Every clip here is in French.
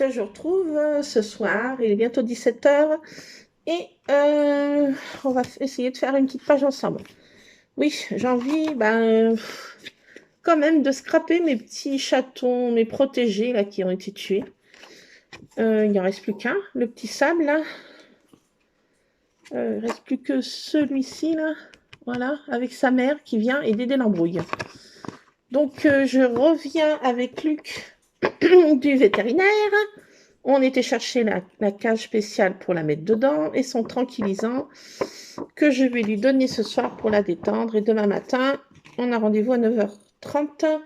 Je vous retrouve ce soir, il est bientôt 17 h et on va essayer de faire une petite page ensemble. Oui, j'ai envie quand même de scraper mes petits chatons, mes protégés là qui ont été tués. Il n'y en reste plus qu'un, le petit sable là. Il ne reste plus que celui-ci là, voilà, avec sa mère qui vient aider l'embrouille. Donc je reviens avec Luc du vétérinaire. On était chercher la cage spéciale pour la mettre dedans et son tranquillisant que je vais lui donner ce soir pour la détendre. Et demain matin, on a rendez-vous à 9h30.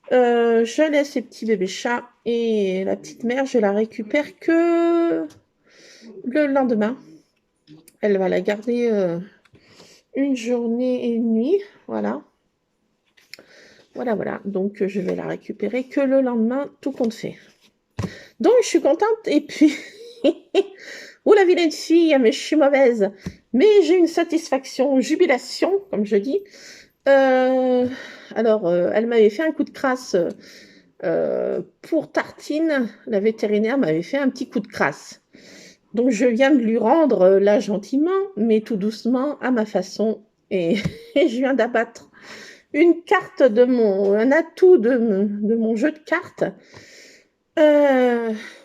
Je laisse les petits bébés chats et la petite mère, je la récupère que le lendemain. Elle va la garder une journée et une nuit. Voilà. Voilà. Donc, je vais la récupérer que le lendemain, tout compte fait. Donc, je suis contente. Et puis, oh la vilaine fille, mais je suis mauvaise. Mais j'ai une satisfaction, jubilation, comme je dis. Elle m'avait fait un coup de crasse pour Tartine. La vétérinaire m'avait fait un petit coup de crasse. Donc, je viens de lui rendre là gentiment, mais tout doucement, à ma façon. Et je viens d'abattre une carte un atout de mon jeu de cartes.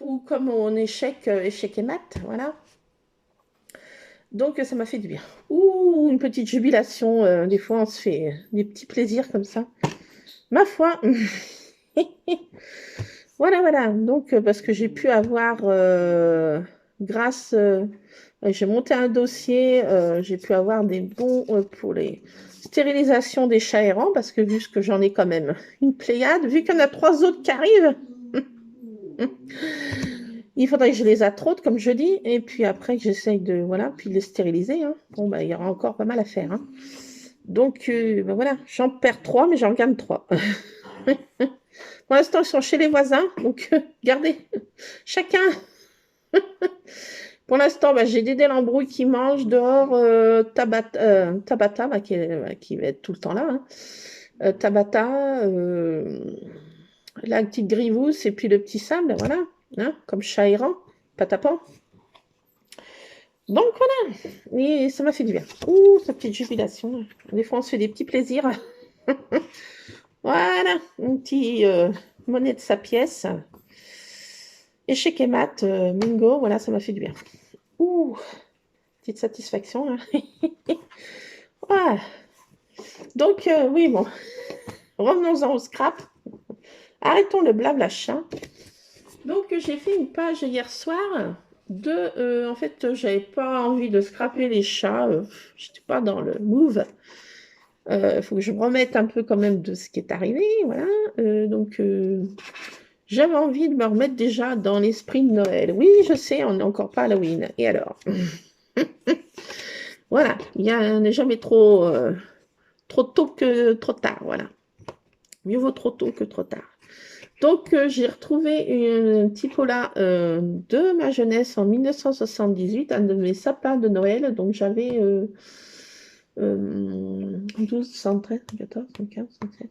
Ou comme en échec et mat, voilà. Donc ça m'a fait du bien. Ouh, une petite jubilation, des fois on se fait des petits plaisirs comme ça. Ma foi. Voilà. Donc parce que j'ai pu avoir, j'ai monté un dossier, j'ai pu avoir des bons pour les stérilisations des chats errants, parce que vu que j'en ai quand même une pléiade, vu qu'il y en a 3 autres qui arrivent, il faudrait que je les attraude, comme je dis, et puis après que j'essaye de les stériliser. Hein. Bon, il y aura encore pas mal à faire. Hein. Donc, voilà, j'en perds 3, mais j'en gagne 3. Pour l'instant, ils sont chez les voisins, donc gardez, chacun. Pour l'instant, j'ai Dédé l'embrouille qui mange dehors, Tabata, qui va être tout le temps là. Hein. Tabata, la petite Grivousse et puis le petit sable, voilà. Hein, comme chat errant, patapon. Donc voilà, et ça m'a fait du bien. Ouh, cette petite jubilation. Des fois, on se fait des petits plaisirs. Voilà, une petite monnaie de sa pièce. Échec et mat, Mingo, voilà, ça m'a fait du bien. Ouh, petite satisfaction. Là. Voilà. Donc, oui, bon, revenons-en au scrap. Arrêtons le blabla chat. Donc, j'ai fait une page hier soir en fait, j'avais pas envie de scraper les chats. J'étais pas dans le move. Faut que je me remette un peu quand même de ce qui est arrivé. Voilà. J'avais envie de me remettre déjà dans l'esprit de Noël. Oui, je sais, on n'est encore pas Halloween. Et alors voilà, on n'est jamais trop tôt que trop tard. Voilà. Mieux vaut trop tôt que trop tard. Donc, j'ai retrouvé un petit pot-là de ma jeunesse en 1978, un de mes sapins de Noël. Donc, j'avais 12, 113, 14, 15, 16, 17,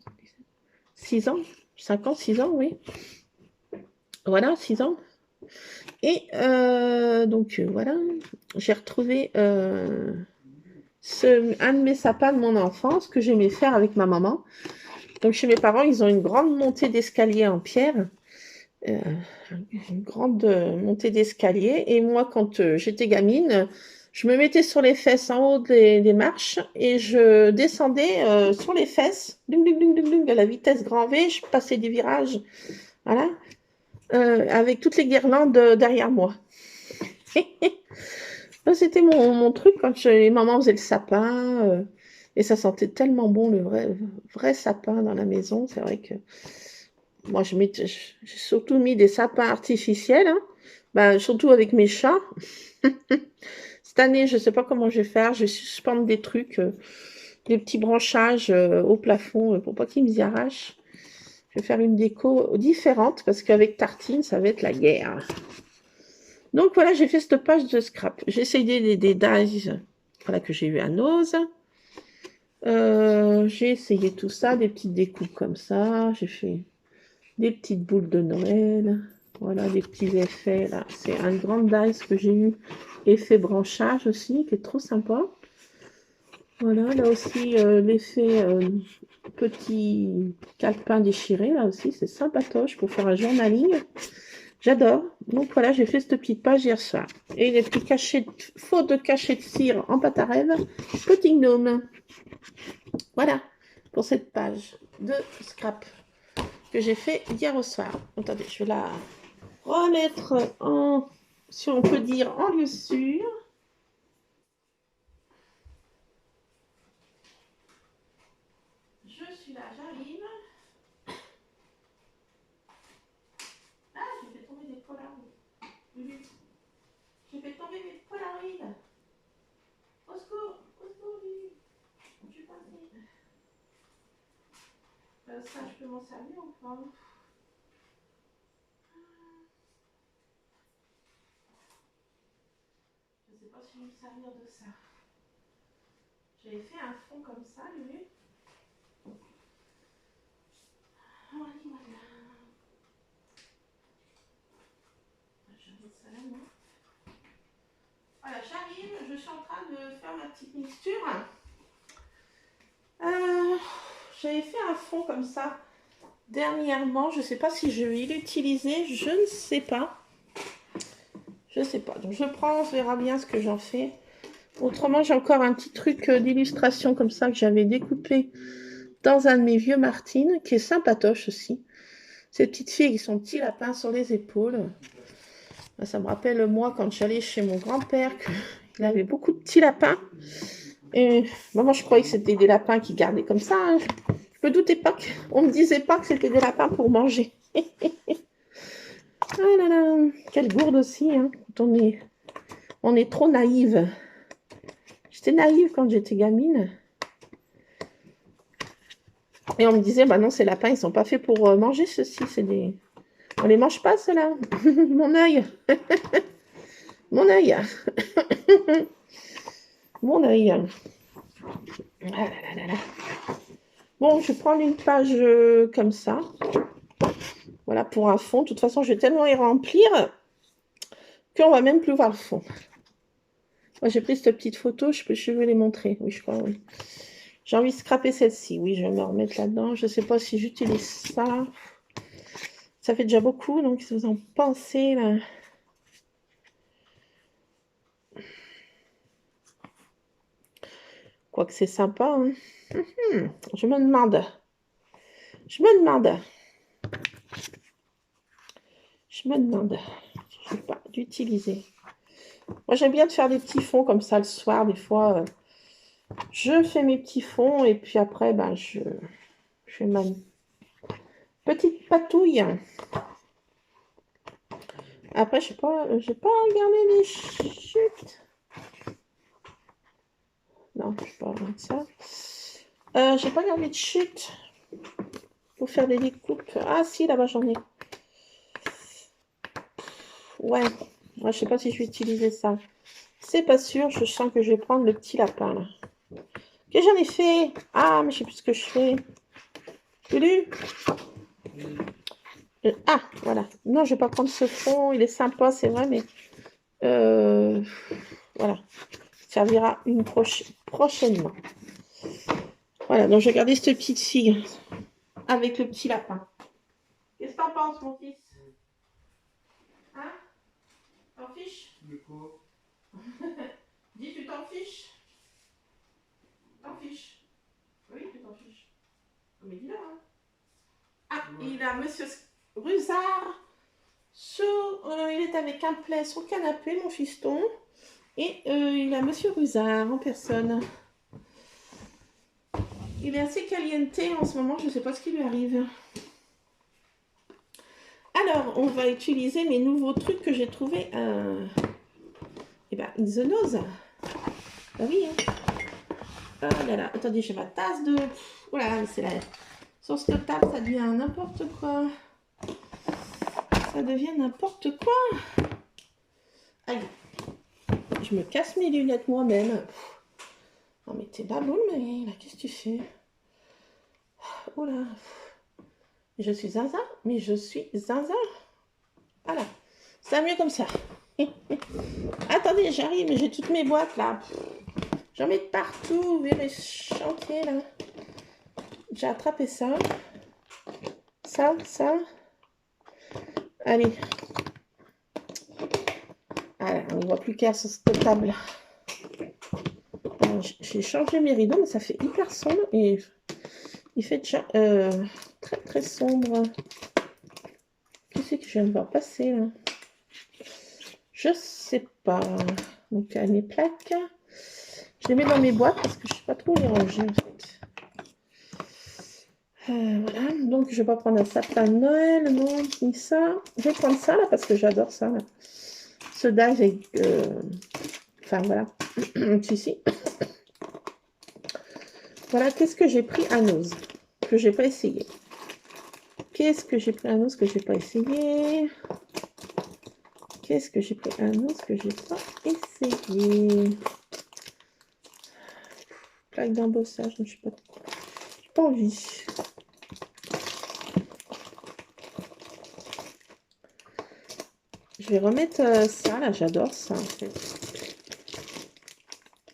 6 ans, 5 ans, 6 ans, oui. Voilà, 6 ans. Et voilà, j'ai retrouvé un de mes sapins de mon enfance que j'aimais faire avec ma maman. Donc, chez mes parents, ils ont une grande montée d'escalier en pierre. Une grande montée d'escalier. Et moi, quand j'étais gamine, je me mettais sur les fesses en haut des marches et je descendais sur les fesses, à la vitesse grand V. Je passais des virages, voilà, avec toutes les guirlandes derrière moi. Ça, c'était mon truc quand les mamans faisaient le sapin. Et ça sentait tellement bon, le vrai sapin dans la maison. C'est vrai que moi, j'ai surtout mis des sapins artificiels, hein. Ben, surtout avec mes chats. Cette année, je ne sais pas comment je vais faire. Je vais suspendre des trucs, des petits branchages au plafond pour pas qu'ils me y arrachent. Je vais faire une déco différente parce qu'avec Tartine, ça va être la guerre. Donc voilà, j'ai fait cette page de scrap. J'ai essayé des dies voilà, que j'ai eu à Nose. J'ai essayé tout ça, des petites découpes comme ça. J'ai fait des petites boules de Noël. Voilà, des petits effets là. C'est un grand dice que j'ai eu. Effet branchage aussi, qui est trop sympa. Voilà, là aussi, l'effet petit calepin déchiré, là aussi, c'est sympatoche pour faire un journaling. J'adore. Donc voilà, j'ai fait cette petite page hier soir. Et les petits cachets, fautes de cachets de cire en pâte à rêve, petit gnome. Voilà, pour cette page de scrap que j'ai fait hier au soir. Attendez, je vais la remettre en, si on peut dire, en lieu sûr. Je suis là, j'arrive. Ah, j'ai fait tomber des polaroids. J'ai fait tomber mes polaroids. Au secours, Lulu. Je suis passée. Ça, je peux m'en servir ou pas? Je ne sais pas si je vais me servir de ça. J'avais fait un fond comme ça, Lulu. Voilà. Je vais ça là, non? Voilà, j'arrive. Je suis en train de faire ma petite mixture. J'avais fait un fond comme ça dernièrement. Je ne sais pas si je vais l'utiliser. Je ne sais pas. Je sais pas. Donc je prends, on verra bien ce que j'en fais. Autrement, j'ai encore un petit truc d'illustration comme ça que j'avais découpé dans un de mes vieux Martine, qui est sympatoche aussi. Ces petites filles avec son petit lapin sur les épaules. Ça me rappelle moi quand j'allais chez mon grand-père, qu'il avait beaucoup de petits lapins. Et moi, je croyais que c'était des lapins qui gardaient comme ça, hein. Je me doutais pas qu'on me disait pas que c'était des lapins pour manger. Ah là là, quelle gourde aussi, hein, quand on est trop naïve. J'étais naïve quand j'étais gamine. Et on me disait, bah non, ces lapins, ils sont pas faits pour manger ceci. On les mange pas, ceux-là. Mon œil. Mon œil. Mon œil. Ah là là là là. Bon, je vais prendre une page comme ça. Voilà, pour un fond. De toute façon, je vais tellement y remplir qu'on va même plus voir le fond. Moi, j'ai pris cette petite photo. Je vais les montrer. Oui, je crois, oui. J'ai envie de scraper celle-ci. Oui, je vais me remettre là-dedans. Je ne sais pas si j'utilise ça. Ça fait déjà beaucoup, donc si vous en pensez, là. Quoique c'est sympa, hein. Je me demande. Je me demande. Je sais pas, d'utiliser. Moi, j'aime bien de faire des petits fonds comme ça le soir. Des fois, je fais mes petits fonds et puis après, ben, je fais ma petite patouille. Après, je sais pas, j'ai pas regardé les chutes. Non, je peux pas regarder ça. J'ai pas regardé de chute pour faire des découpes. Ah si, là-bas j'en ai. Ouais, moi, je sais pas si je vais utiliser ça. C'est pas sûr, je sens que je vais prendre le petit lapin là. Que j'en ai fait. Ah, mais je sais plus ce que je fais. Lulu. Ah, voilà. Non, je vais pas prendre ce fond. Il est sympa, c'est vrai, mais voilà. Il servira une prochainement. Voilà, donc j'ai gardé cette petite fille avec le petit lapin. Qu'est-ce que t'en penses, mon fils? Hein? T'en fiches? De quoi? Dis, tu t'en fiches? T'en fiches? Oui, tu t'en fiches. Mais dis-le, hein. Ah, ouais. Il a Monsieur Rusard. Il est avec un plaid sur le canapé, mon fiston. Et il a Monsieur Rusard en personne. Il est assez caliente en ce moment, je ne sais pas ce qui lui arrive. Alors, on va utiliser mes nouveaux trucs que j'ai trouvés. Eh bien, in the nose. Bah oui, hein. Oh là là, attendez, j'ai ma tasse de... Voilà, c'est la... Sur cette table, ça devient n'importe quoi. Ça devient n'importe quoi. Aïe. Je me casse mes lunettes moi-même. Non mais t'es pas boule, mais là, qu'est-ce que tu fais? Oh là. Je suis zinzin, mais je suis zinzin. Voilà. Ça va mieux comme ça. Attendez, j'arrive, mais j'ai toutes mes boîtes là. J'en mets de partout. Vous verrez chantier là. J'ai attrapé ça. Ça. Allez. Voilà, on ne voit plus clair sur cette table. J'ai changé mes rideaux, mais ça fait hyper sombre et il fait déjà très très sombre. Qu'est-ce que je viens de voir passer là? Je sais pas. Donc mes plaques, je les mets dans mes boîtes parce que je ne sais pas trop les ranger en fait. Voilà, donc je vais pas prendre un sapin de Noël, non, ni ça. Je vais prendre ça là parce que j'adore ça là. Ce avec, enfin voilà, ici. Voilà, qu'est-ce que j'ai pris à Nose que j'ai pas essayé. Qu'est-ce que j'ai pris à Nose que j'ai pas essayé? Qu'est-ce que j'ai pris à Nose que j'ai pas essayé? Plaque d'embossage, je n'ai pas envie. Je vais remettre ça là, j'adore ça en fait.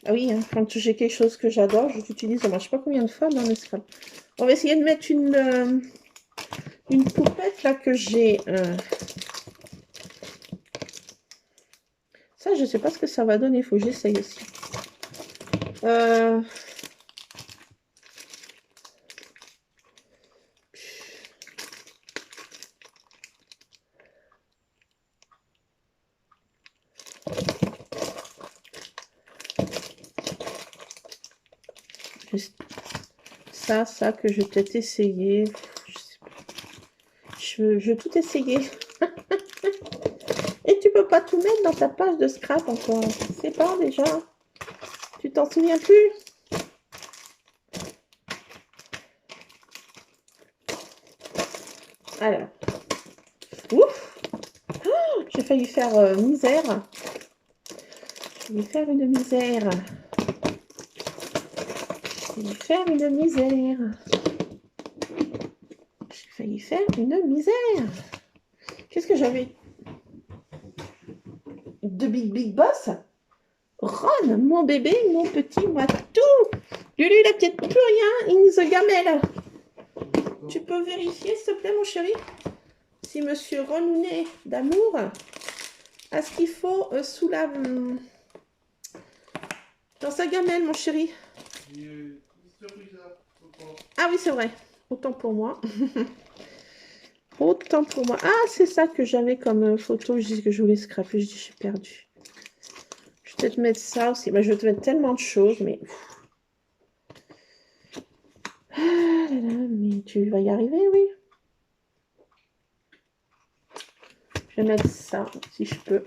Ah oui, hein, quand j'ai quelque chose que j'adore, je l'utilise, je ne sais pas combien de fois dans le scrap. On va essayer de mettre une poupette là que j'ai. Ça, je ne sais pas ce que ça va donner, il faut que j'essaye aussi. Ça que je vais peut-être essayer. Je sais pas. Je veux tout essayer. Et tu peux pas tout mettre dans ta page de scrap encore. C'est pas déjà. Tu t'en souviens plus? Alors. Ouf! Oh, j'ai failli faire misère. Je vais faire une misère. Je vais faire une misère. J'ai failli faire une misère. Qu'est-ce que j'avais? De Big Boss? Ron, mon bébé, mon petit, moi tout. Lulu, il a peut-être plus rien. In the gamelle. Tu peux vérifier, s'il te plaît, mon chéri, si Monsieur Renounet d'amour a ce qu'il faut sous la... dans sa gamelle, mon chéri. Ah oui, c'est vrai. Autant pour moi. Autant pour moi. Ah, c'est ça que j'avais comme photo. Je dis que je voulais scraper. Je dis, j'ai perdu. Je vais peut-être mettre ça aussi. Bah, je vais te mettre tellement de choses, mais... Ah là là, mais tu vas y arriver, oui. Je vais mettre ça, si je peux.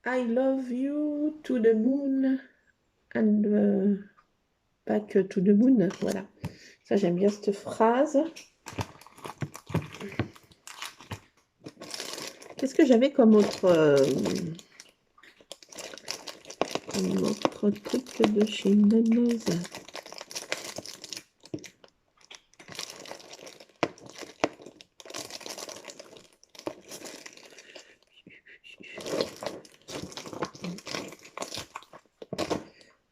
I love you to the moon and back to the moon. Voilà. Ça, j'aime bien cette phrase. Qu'est-ce que j'avais comme autre truc de chez Nose?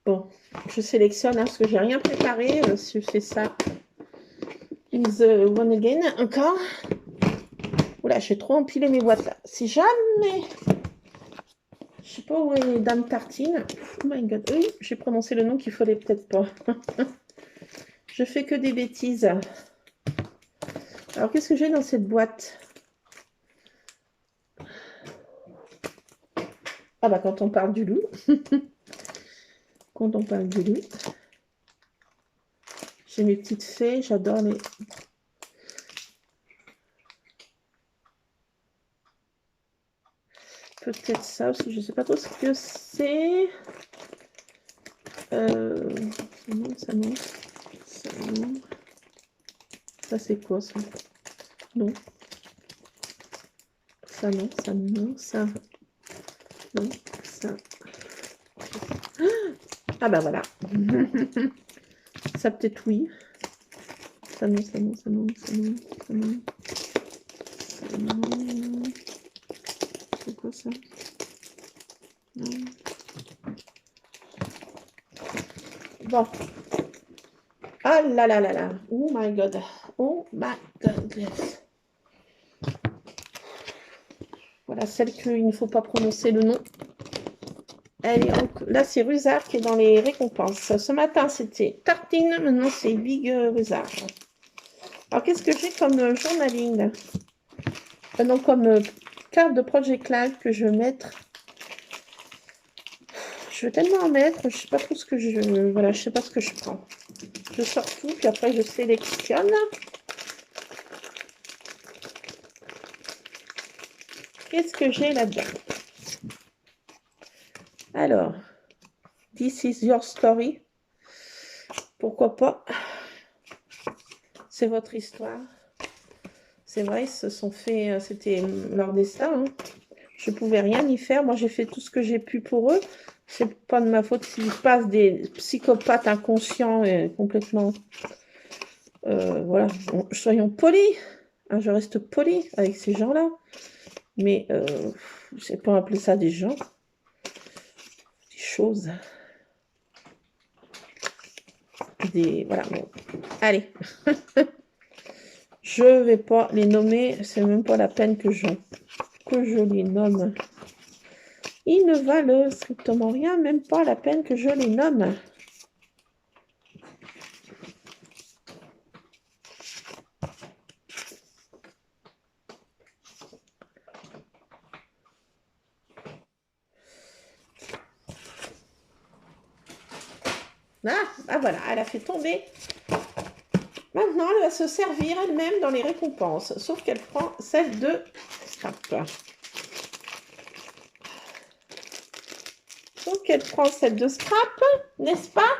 Bon, je sélectionne parce que j'ai rien préparé. Je fais ça. Is one again encore. Oula, j'ai trop empilé mes boîtes là. Si jamais, je sais pas où est Dame Tartine. Oh my god, oui, j'ai prononcé le nom qu'il fallait peut-être pas. Je fais que des bêtises. Alors, qu'est-ce que j'ai dans cette boîte? Ah bah quand on parle du loup. Quand on parle du loup. J'ai mes petites fées, j'adore les... Peut-être ça aussi, je ne sais pas trop ce que c'est. Ça non, ça non. Ça non. Ça c'est quoi ça? Non. Ça non, ça non, ça. Non, ça. Ah bah voilà. Ça peut-être oui. Ça non, ça non, ça non, ça non, ça non. Ça non. C'est quoi ça? Non. Bon. Ah là là là là. Oh my god. Oh my god. Voilà celle qu'il ne faut pas prononcer le nom. Là, c'est Rusard qui est dans les récompenses. Ce matin, c'était Tartine. Maintenant, c'est Big Rusard. Alors, qu'est-ce que j'ai comme journaling là non, comme carte de Project Live que je vais mettre. Je veux tellement en mettre. Je sais pas trop ce que je... Voilà, je sais pas ce que je prends. Je sors tout, puis après, je sélectionne. Qu'est-ce que j'ai là-dedans? Alors, This is your story. Pourquoi pas? C'est votre histoire. C'est vrai, ils se sont fait... C'était leur destin. Hein. Je pouvais rien y faire. Moi, j'ai fait tout ce que j'ai pu pour eux. C'est pas de ma faute s'ils passent des psychopathes inconscients et complètement... voilà. Bon, soyons polis. Hein, je reste poli avec ces gens-là. Mais je sais pas appeler ça des gens. Des choses. Des... Voilà. Bon. Allez. Je vais pas les nommer. C'est même pas la peine que je les nomme. Ils ne valent strictement rien, même pas la peine que je les nomme. Ah voilà, elle a fait tomber. Maintenant, elle va se servir elle-même dans les récompenses, sauf qu'elle prend celle de scrap. Sauf qu'elle prend celle de scrap, n'est-ce pas?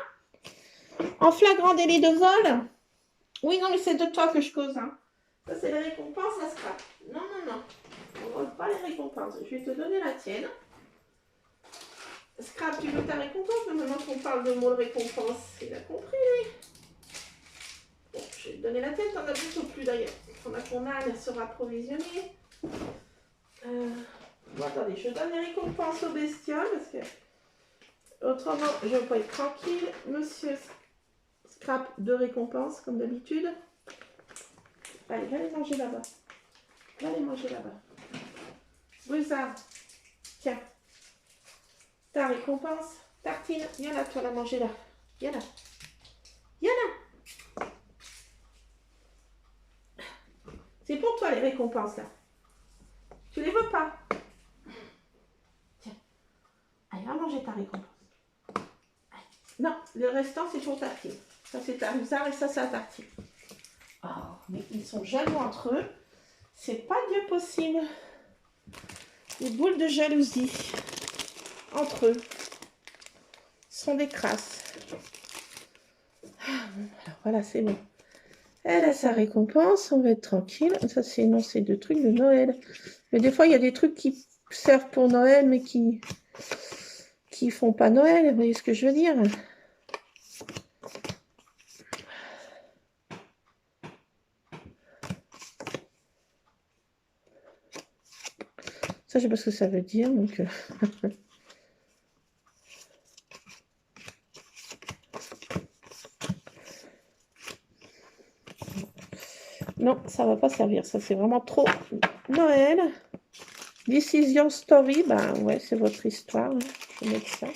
En flagrant délit de vol. Oui, non, mais c'est de toi que je cause. Hein. Ça, c'est les récompenses à scrap. Non, non, non. On ne vole pas les récompenses. Je vais te donner la tienne. Scrap, tu veux ta récompense? Mais maintenant qu'on parle de mot de récompense, il a compris, lui. Bon, je vais te donner la tienne. T'en as plutôt plus, d'ailleurs. On a qu'on a, elle sera provisionnée. Bon, attendez, je donne les récompenses aux bestioles, parce que... Autrement, je ne vais pas être tranquille. Monsieur Scrap de récompense, comme d'habitude. Allez, va les manger là-bas. Va les manger là-bas. Rusard, tiens. Ta récompense. Tartine, viens là, toi la manger là. Viens là. Viens là. C'est pour toi les récompenses là. Tu les veux pas? Tiens. Allez, va manger ta récompense. Allez. Non, le restant c'est pour Tartine. Ça c'est ta Rusard et ça c'est à Tartine. Oh, mais ils sont jaloux entre eux. C'est pas Dieu possible. Les boules de jalousie entre eux sont des crasses. Ah, bon, alors voilà, c'est bon. Elle a sa récompense, on va être tranquille. Ça, c'est non, c'est deux trucs de Noël. Mais des fois, il y a des trucs qui servent pour Noël, mais qui font pas Noël. Vous voyez ce que je veux dire? Ça, je sais pas ce que ça veut dire, donc... Non, ça va pas servir. Ça, c'est vraiment trop Noël. This is your story. Ben ouais, c'est votre histoire. Hein. Je vais mettre ça.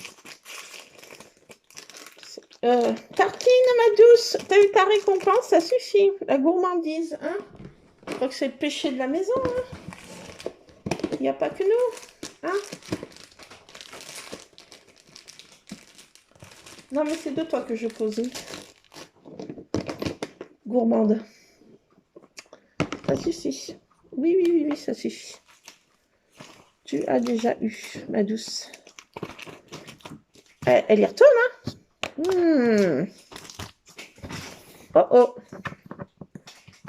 Tartine, ma douce, t'as eu ta récompense, ça suffit. La gourmandise, hein. Je crois que c'est le péché de la maison, hein. Il n'y a pas que nous, hein. Non, mais c'est de toi que je pose. Gourmande. Ça suffit. Oui, oui, oui, oui, ça suffit. Tu as déjà eu, ma douce. Elle y retourne, hein? Oh, oh.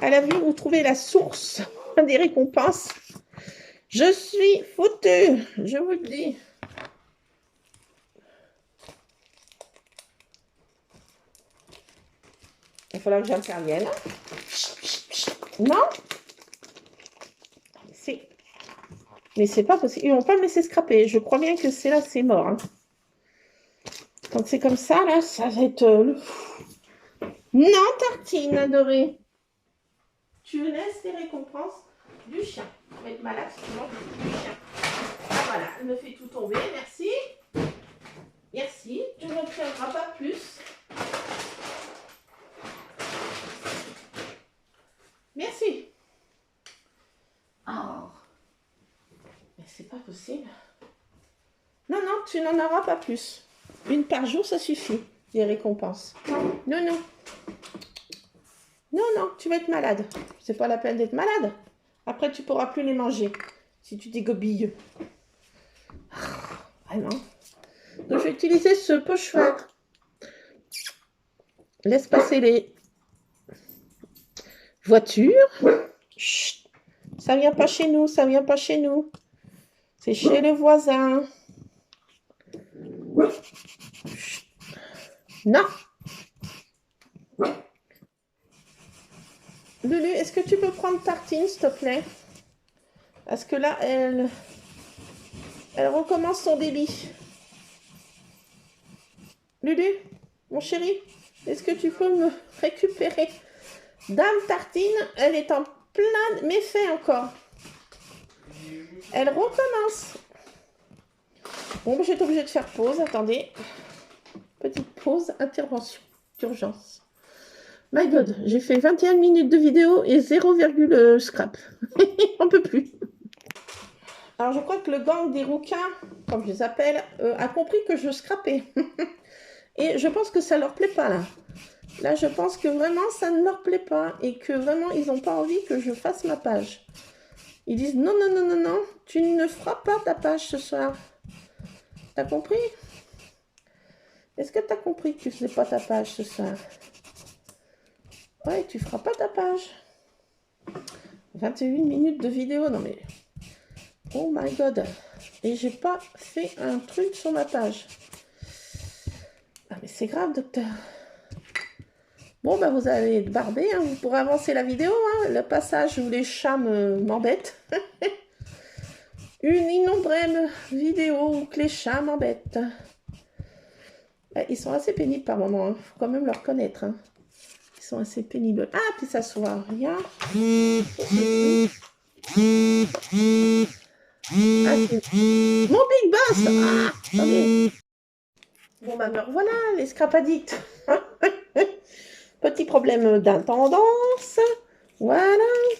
Elle a vu où trouver la source des récompenses. Je suis foutue, je vous le dis. Il va falloir que j'intervienne. Non? Mais c'est pas possible. Ils vont pas me laisser scraper. Je crois bien que c'est là, c'est mort. Hein. Quand c'est comme ça, là, ça va être... Non, Tartine adorée. Tu laisses les récompenses du chien. Tu vas être malade si tu manges du chien. Ah voilà, elle me fait tout tomber. Merci. Merci. Tu ne retiendras pas plus. Merci. Oh. Mais c'est pas possible. Non, non, tu n'en auras pas plus. Une par jour, ça suffit. Les récompenses. Non, non. Non, non, tu vas être malade. C'est pas la peine d'être malade. Après, tu pourras plus les manger si tu dégobilles. Vraiment. Donc, je vais utiliser ce pochoir. Laisse passer les voitures. Chut. Ça vient pas chez nous, ça vient pas chez nous. C'est chez le voisin. Chut. Non. Lulu, est-ce que tu peux prendre Tartine, s'il te plaît? Parce que là, elle recommence son débit. Lulu, mon chéri, est-ce que tu peux me récupérer Dame Tartine? Elle est en plein méfait encore. Elle recommence. Bon, je vais être obligée de faire pause. Attendez. Petite pause, intervention d'urgence. My God, j'ai fait 21 minutes de vidéo et 0, scrap. On peut plus. Alors, je crois que le gang des rouquins, comme je les appelle, a compris que je scrapais. Et je pense que ça leur plaît pas, là. Là, je pense que vraiment, ça ne leur plaît pas. Et que vraiment, ils n'ont pas envie que je fasse ma page. Ils disent, non, non, non, non, non, tu ne feras pas ta page ce soir. T'as compris? Est-ce que t'as compris que tu faisais pas ta page ce soir? Ouais, tu feras pas ta page. 21 minutes de vidéo, non mais... Oh my God. Et j'ai pas fait un truc sur ma page. Ah mais c'est grave, docteur. Bon, bah vous allez être barbé, hein. Vous pourrez avancer la vidéo, hein. Le passage où les chats m'embêtent. Une innombrable vidéo où que les chats m'embêtent. Ils sont assez pénibles par moment, hein. Faut quand même le reconnaître, hein. Ils sont assez pénibles. Ah, puis ça se voit rien. Ah, mon Big Boss. Ah, attendez. Bon, bah me revoilà, les scrap addicts. Petit problème d'intendance. Voilà,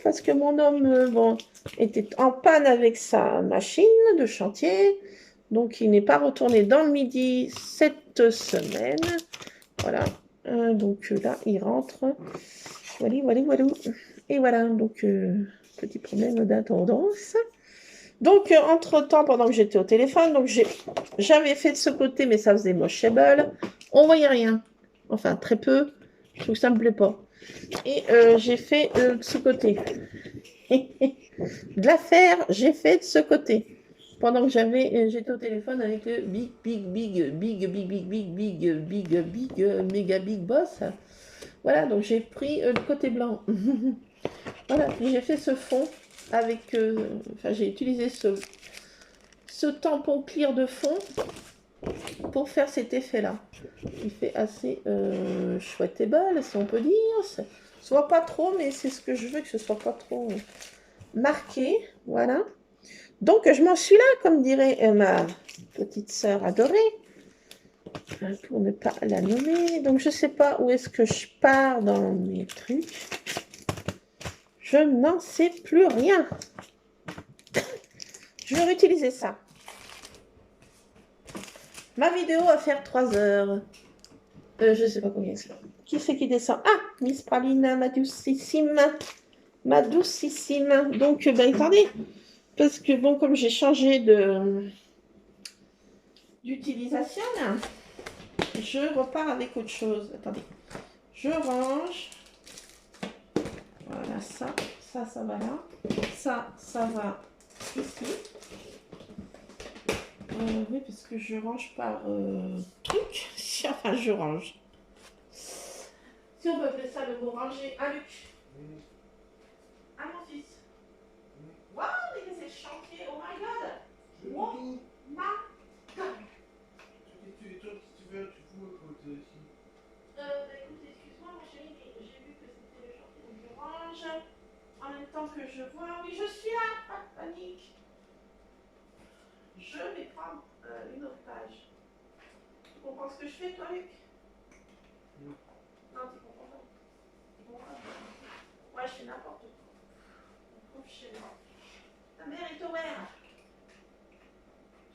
parce que mon homme bon, était en panne avec sa machine de chantier. Donc, il n'est pas retourné dans le midi cette semaine. Voilà. Donc, là, il rentre. Voilà, voilà, voilà. Et voilà, donc, petit problème d'intendance. Donc, entre-temps, pendant que j'étais au téléphone, donc j'avais fait de ce côté, mais ça faisait mochable. On voyait rien. Enfin, très peu. Je trouve que ça me plaît pas. Et j'ai fait de ce côté. De l'affaire, j'ai fait de ce côté. Pendant que j'étais au téléphone avec le méga big boss. Voilà, donc j'ai pris le côté blanc. Voilà, puis j'ai fait ce fond avec, enfin j'ai utilisé ce tampon clear de fond pour faire cet effet-là. Il fait assez chouettable, si on peut dire. Soit pas trop, mais c'est ce que je veux, que ce soit pas trop marqué. Voilà. Donc, je m'en suis là, comme dirait ma petite sœur adorée, pour ne pas la nommer. Donc, je sais pas où est-ce que je pars dans mes trucs. Je n'en sais plus rien. Je vais réutiliser ça. Ma vidéo va faire 3 heures. Je ne sais pas combien c'est. Qui c'est qui descend? Ah, Miss Praline, ma doucissime. Ma doucissime. Donc, ben, attendez. Parce que, bon, comme j'ai changé d'utilisation, je repars avec autre chose. Attendez. Je range. Voilà, ça va là. Ça va ici. Oui, parce que je range par truc. Enfin, je range. Si on peut appeler ça le mot ranger. Ah, Luc. Ah, mon fils. Waouh, mais c'est le chantier. Oh my god. Oh my god. Écoute, excuse-moi, mon chéri, mais j'ai vu que c'était le chantier, donc je range. En même temps que je vois. Oui, je suis là. Pas de panique. Je vais prendre une autre page. Tu comprends ce que je fais, toi, Luc? Non, tu comprends pas. Tu comprends pas. Ouais, je fais n'importe quoi. On trouve chez moi. Ta mère est ouverte.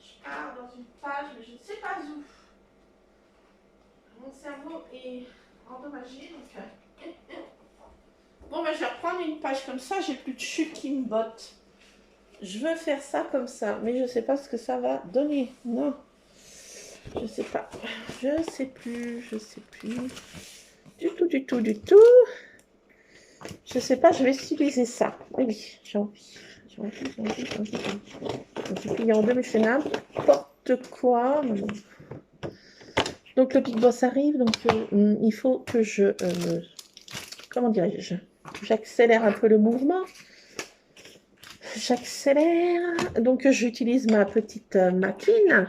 Je pars dans une page, mais je ne sais pas où. Mon cerveau est endommagé, donc... Bon, ben, je vais reprendre une page comme ça, j'ai plus de chute qui me botte. Je veux faire ça comme ça, mais je ne sais pas ce que ça va donner. Non. Je sais pas. Je sais plus. Du tout. Je sais pas, je vais utiliser ça. Oui, j'ai envie. J'ai plié en deux, mais je fais n'importe quoi. Donc le Big Boss arrive, donc il faut que je... comment dirais-je? J'accélère un peu le mouvement. J'accélère. Donc j'utilise ma petite machine.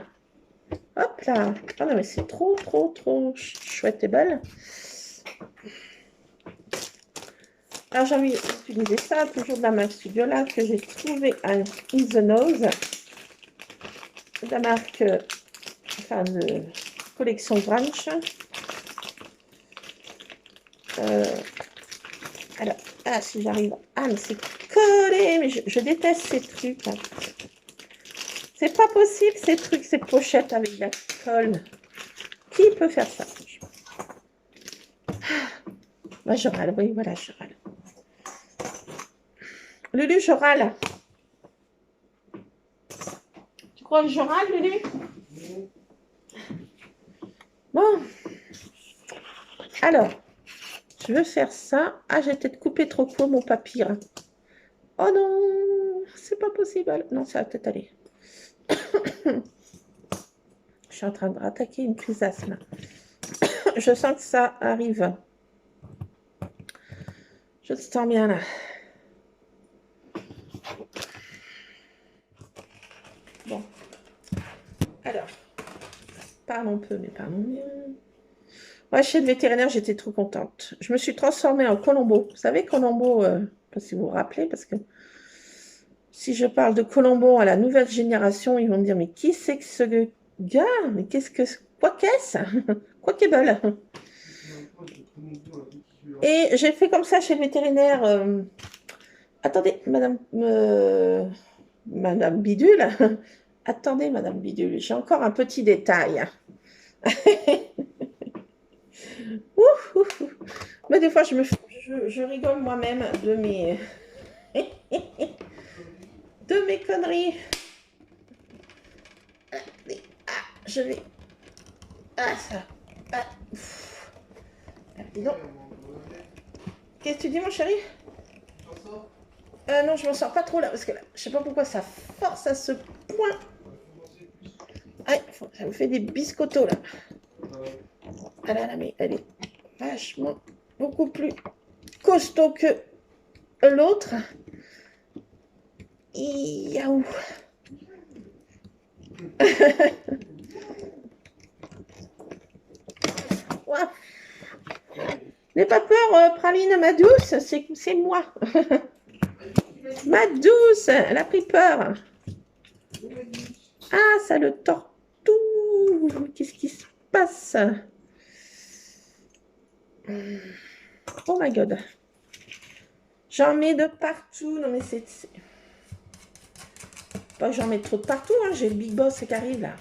Hop là. Ah non, mais c'est trop chouette et belle. Alors j'ai envie d'utiliser ça, toujours de la marque Studiola que j'ai trouvé à In The Nose. De la marque, enfin de collection Branch. Alors, ah si j'arrive. Ah mais c'est collé, mais je déteste ces trucs là. C'est pas possible ces trucs, ces pochettes avec de la colle. Qui peut faire ça? Moi je râle, oui voilà, je râle. Lulu, je râle. Tu crois que je râle, Lulu? Bon. Alors, je veux faire ça. Ah, j'ai peut-être coupé trop court mon papier. Oh non, c'est pas possible. Non, ça va peut-être aller. Je suis en train de rattaquer une crise d'asthme. Je sens que ça arrive. Je te sens bien là. Bon. Alors, parlons peu, mais parlons bien. Ouais, chez le vétérinaire, j'étais trop contente. Je me suis transformée en Colombo. Vous savez, Colombo, je ne sais pas si vous vous rappelez, parce que si je parle de Colombo à la nouvelle génération, ils vont me dire, mais qui c'est que ce gars? Mais qu'est-ce que... Quoi qu'est-ce? Quoi qu'est belle? Et j'ai fait comme ça chez le vétérinaire. Attendez, Madame Bidule. Attendez, Madame Bidule, j'ai encore un petit détail. Ouf, ouf, ouf. Mais des fois, je rigole moi-même de mes... de mes conneries. Je vais... Ah, ça... Ah, dis donc. Qu'est-ce que tu dis, mon chéri? Non, je m'en sors pas trop là, parce que là, je sais pas pourquoi ça force à ce point. Ah, ça me fait des biscottos là. Ah là là, mais elle est vachement beaucoup plus costaud que l'autre. Yaou. Ouais. N'aie pas peur, Praline, ma douce, c'est moi. Ma douce, elle a pris peur. Ah, ça le torture. Qu'est-ce qui se passe? Oh my god. J'en mets de partout. Non mais c'est... Pas que j'en mets trop de partout. Hein. J'ai le Big Boss qui arrive là.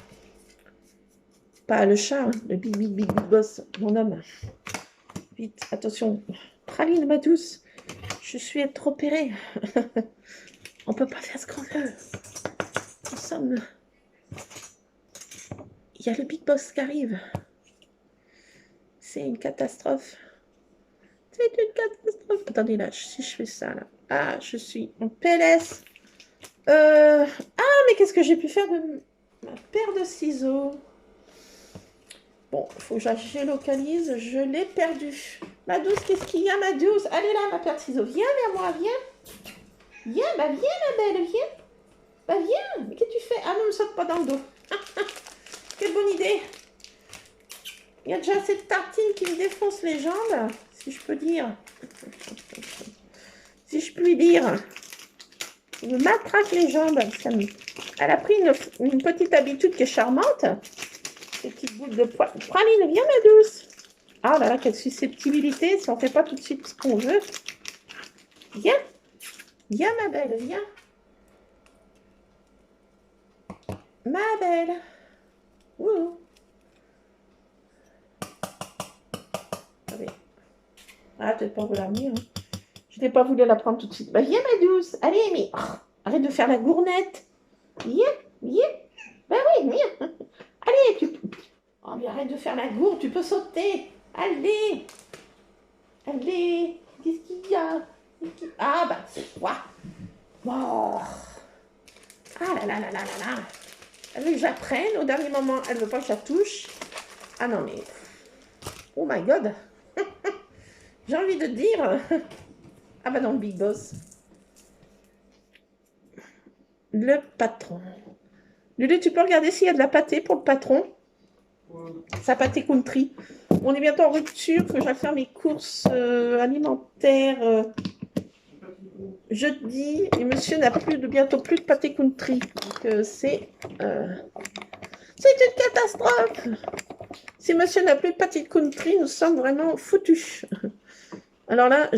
Pas le chat, hein, le big boss, mon homme. Vite, attention. Praline, ma douce, je suis trop opérée. On peut pas faire ce qu'on veut. Nous sommes... Il y a le big boss qui arrive. C'est une catastrophe. C'est une catastrophe. Attendez, là, si je fais ça, là. Ah, je suis en PLS. Ah, mais qu'est-ce que j'ai pu faire de ma paire de ciseaux? Bon, il faut que je localise. Je l'ai perdue. Ma douce, qu'est-ce qu'il y a, ma douce? Allez là, ma paire de ciseaux. Viens vers moi, viens. Viens, bah viens, ma belle, viens. Bah viens. Mais qu'est-ce que tu fais? Ah non, ne saute pas dans le dos. Quelle bonne idée. Il y a déjà cette tartine qui me défonce les jambes, si je peux dire. Si je puis dire. Il me matraque les jambes. Elle a pris une petite habitude qui est charmante. Ces petites boules de poils. Praline, viens ma douce. Ah là là, quelle susceptibilité si on ne fait pas tout de suite ce qu'on veut. Viens. Viens ma belle, viens. Ma belle. Ouh. Ah, peut-être pas vous la remettre. Hein. Je n'ai pas voulu la prendre tout de suite. Bah, viens, ma douce. Allez, mais arrête de faire la gournette. Viens, viens. Bah oui, viens. Allez, oh, mais arrête de faire la gourde, tu peux sauter. Allez. Allez. Qu'est-ce qu'il y a? Ah, bah, c'est toi. Oh. Ah là là là là là là. Elle veut que j'apprenne. Au dernier moment, elle veut pas que je la touche. Ah non, mais... Oh my God. J'ai envie de dire... Ah bah non, le big boss. Le patron. Lulu, tu peux regarder s'il y a de la pâtée pour le patron. Sa pâtée country. On est bientôt en rupture, faut que j'aille faire mes courses alimentaires jeudi. Et monsieur n'a bientôt plus de pâté country. Donc c'est une catastrophe. Si monsieur n'a plus de pâté country, nous sommes vraiment foutus. Alors là,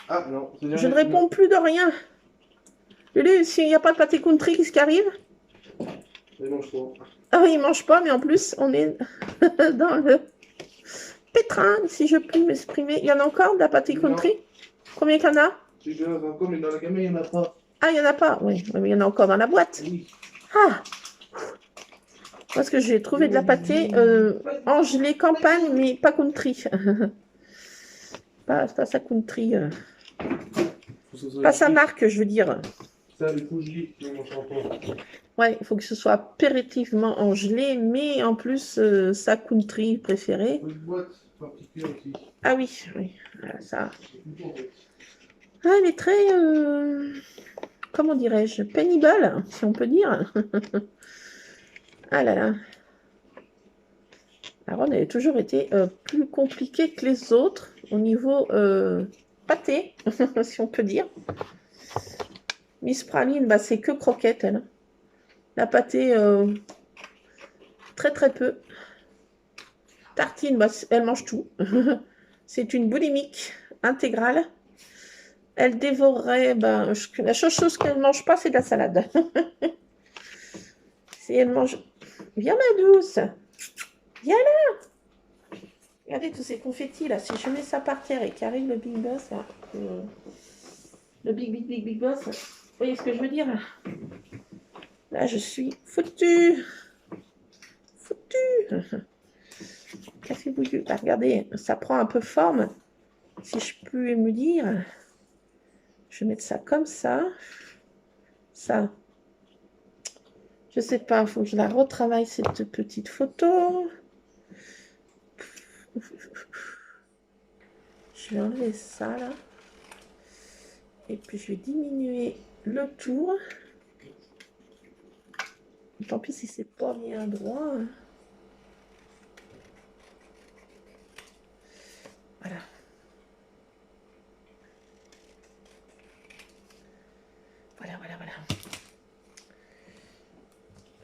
Ah non, je ne réponds plus de rien. Lulu, s'il n'y a pas de pâté country, qu'est-ce qui arrive? Il mange pas. Ah oui, il mange pas, mais en plus, on est dans le pétrin, si je puis m'exprimer. Il y en a encore de la pâté country? Combien qu'il y en a? Il y en a encore, mais dans la gamme, il n'y en a pas. Ah, il n'y en a pas? Oui, mais il y en a encore dans la boîte. Oui. Ah! Parce que j'ai trouvé de la pâtée Angelée campagne, mais pas country. pas sa country. Pas sa marque, je veux dire. Ça, les couches on mange encore. Ouais, il faut que ce soit impérativement Angelée, mais en plus, sa country préférée. Une boîte particulière aussi. Ah oui, oui. Voilà, ça. Ah, elle est très, comment dirais-je, pénible, si on peut dire. Ah là là. La Ronde, elle a toujours été plus compliquée que les autres au niveau pâté, si on peut dire. Miss Praline, bah, c'est que croquette, elle. La pâtée, très très peu. Tartine, bah, elle mange tout. C'est une boulimique intégrale. Elle dévorerait, bah, la seule chose qu'elle ne mange pas, c'est de la salade. Si elle mange... Viens ma douce. Viens là. Regardez tous ces confettis là. Si je mets ça par terre et qu'arrive le big boss, là, le big boss, vous voyez ce que je veux dire là? Là, je suis foutue. Foutue. Café bouillu. Bah, regardez, ça prend un peu forme. Si je peux me dire, je vais mettre ça comme ça. Ça. Je sais pas, il faut que je la retravaille cette petite photo. Je vais enlever ça là. Et puis je vais diminuer le tour. Tant pis si c'est pas bien droit. Voilà. Voilà.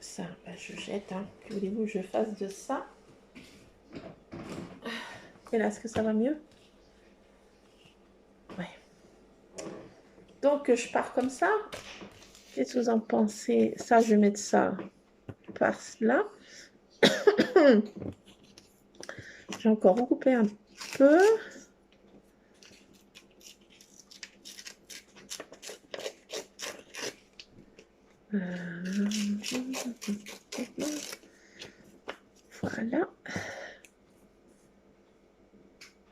Ça, bah, je jette. Hein. Que voulez-vous que je fasse de ça? Et là, est-ce que ça va mieux? Ouais. Donc, je pars comme ça. Qu'est-ce que vous en pensez? Ça, je vais mettre ça par là. J'ai encore recoupé un peu. Voilà.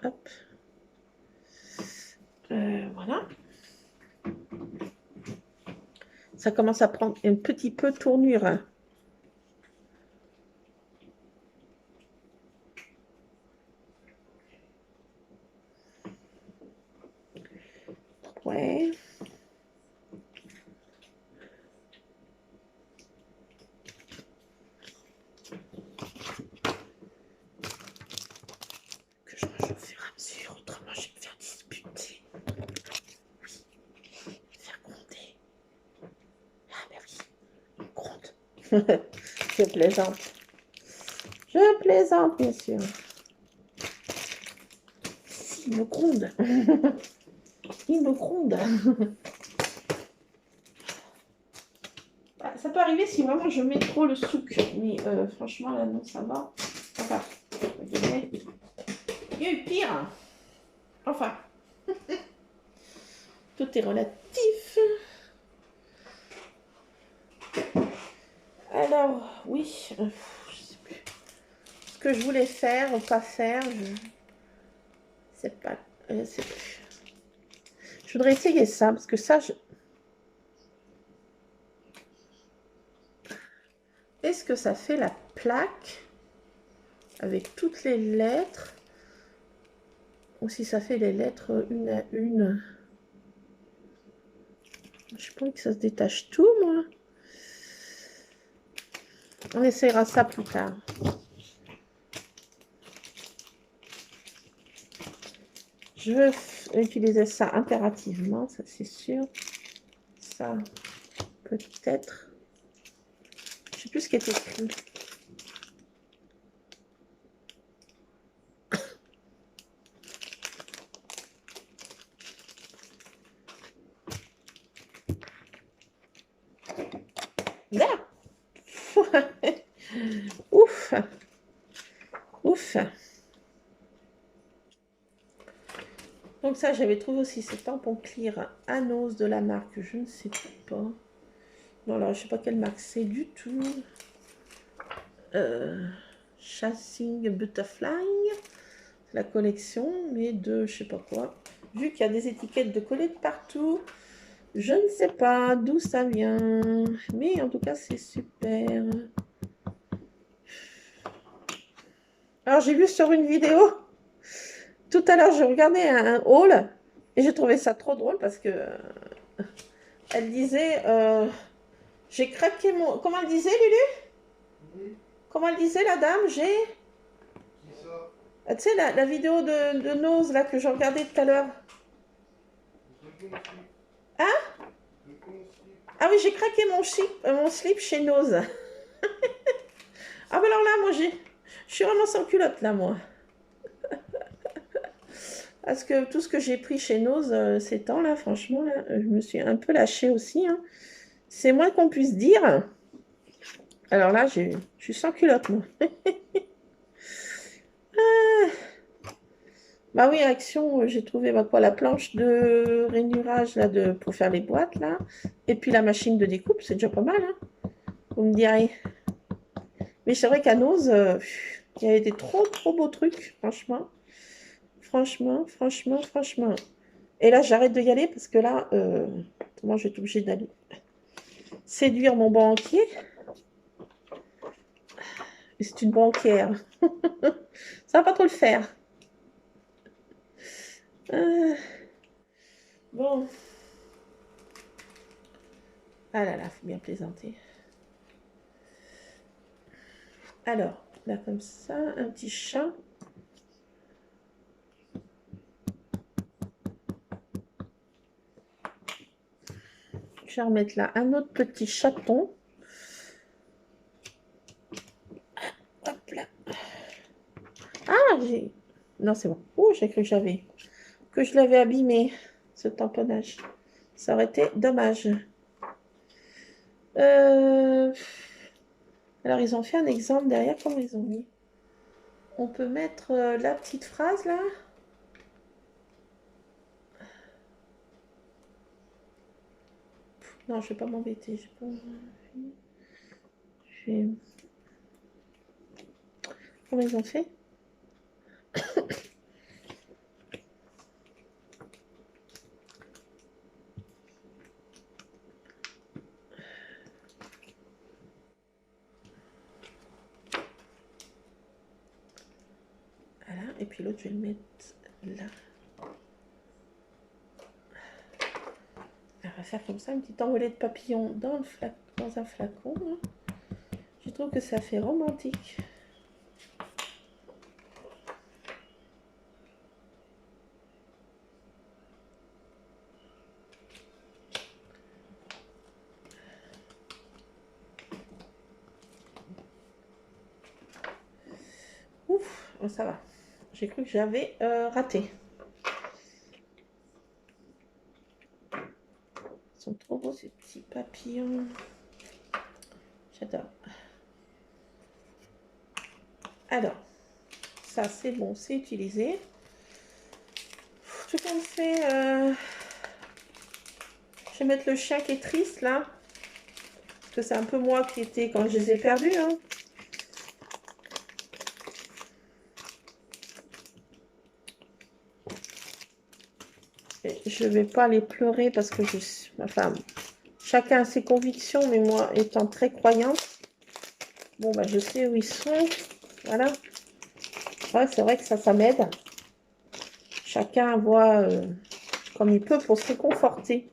Hop. Voilà. Ça commence à prendre un petit peu tournure. Ouais. Que je range au fur et à mesure, autrement je vais me faire disputer. Oui. Faire gronder. Ah ben oui, on gronde. Je plaisante. Je plaisante, bien sûr. Il me gronde. Il me gronde. Ça peut arriver si vraiment je mets trop le souk. Mais franchement, là, non, ça va. Enfin, il y a eu pire. Enfin, tout est relatif. Alors, oui, je sais plus. Ce que je voulais faire ou pas faire, je sais pas. Je sais plus. Je voudrais essayer ça, parce que ça, Est-ce que ça fait la plaque avec toutes les lettres? Ou si ça fait les lettres une à une? Je sais pas que ça se détache tout, moi. On essaiera ça plus tard. Je vais utiliser ça impérativement, ça c'est sûr. Ça, peut-être. Je sais plus ce qui est écrit. Là. Ouf. Ouf. Donc ça, j'avais trouvé aussi ces tampons clear Anos de la marque, je ne sais pas. Non, là, je sais pas quelle marque c'est du tout. Chasing Butterfly, la collection, mais de je sais pas quoi. Vu qu'il y a des étiquettes de collés de partout, je ne sais pas d'où ça vient. Mais en tout cas, c'est super. Alors, j'ai vu sur une vidéo, tout à l'heure, je regardais un haul et j'ai trouvé ça trop drôle parce que elle disait j'ai craqué mon. Comment elle disait, Lulu? Comment elle disait, la dame? J'ai. Tu sais, la vidéo de Nose là que je regardais tout à l'heure. Hein? Ah oui, j'ai craqué mon slip chez Nose. Ah ben alors là, moi, je suis vraiment sans culotte là, moi. Parce que tout ce que j'ai pris chez Nose ces temps là, franchement, là, je me suis un peu lâchée aussi. Hein. C'est moins qu'on puisse dire. Alors là, je suis sans culotte, moi. Ah. Bah oui, Action, j'ai trouvé bah, quoi, la planche de rainurage là, pour faire les boîtes là. Et puis la machine de découpe, c'est déjà pas mal. Hein, vous me direz. Mais c'est vrai qu'à Nose, il y avait des trop beaux trucs, franchement. Franchement. Et là, j'arrête de y aller parce que là, moi, je vais être obligée d'aller séduire mon banquier. Et c'est une banquière. Ça va pas trop le faire. Bon. Ah là là, faut bien plaisanter. Alors, là comme ça, un petit chat. Je vais remettre là un autre petit chaton. Hop là. Ah, j'ai... Non, c'est bon. Oh, j'ai cru que je l'avais abîmé, ce tamponnage. Ça aurait été dommage. Alors, ils ont fait un exemple derrière. Comment ils ont mis? On peut mettre la petite phrase là. Non, je vais pas m'embêter. Comment ils ont fait? Voilà, et puis l'autre, je vais le mettre là. On va faire comme ça, une petite envolée de papillons dans, dans un flacon. Hein. Je trouve que ça fait romantique. Ouf, ça va. J'ai cru que j'avais raté. Ils sont trop beaux ces petits papillons. J'adore. Alors, ça c'est bon, c'est utilisé. Tout comme fait, je vais mettre le chien qui est triste là. Parce que c'est un peu moi qui était quand je les ai perdus. Hein. Je vais pas les pleurer parce que enfin, chacun a ses convictions, mais moi étant très croyante, bon bah je sais où ils sont. Voilà. Ouais, c'est vrai que ça m'aide. Chacun voit comme il peut pour se réconforter